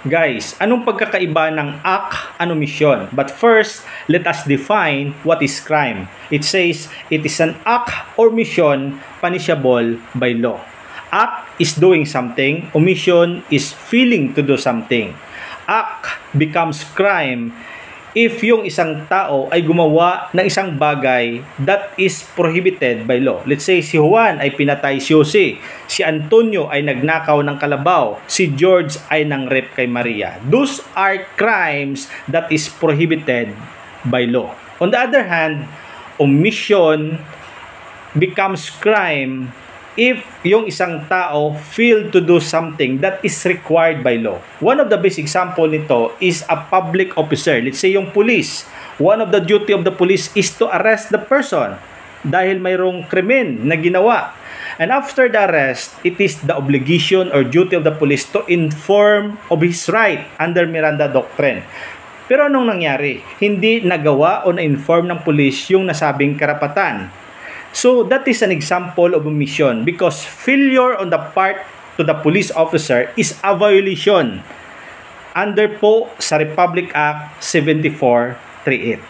Guys, anong pagkakaiba ng act and omission? But first, let us define what is crime. It says, it is an act or omission punishable by law. Act is doing something, omission is failing to do something. Act becomes crime if yung isang tao ay gumawa ng isang bagay that is prohibited by law. Let's say si Juan ay pinatay si Jose, si Antonio ay nagnakaw ng kalabaw, si George ay nang-rape kay Maria. Those are crimes that is prohibited by law. On the other hand, omission becomes crime if yung isang tao failed to do something that is required by law. One of the best example nito is a public officer. Let's say yung police. One of the duty of the police is to arrest the person dahil mayroong krimen na ginawa. And after the arrest, it is the obligation or duty of the police to inform of his right under Miranda Doctrine. Pero anong nangyari? Hindi nagawa o na-inform ng police yung nasabing karapatan. So that is an example of omission because failure on the part to the police officer is a violation under po sa Republic Act 7438.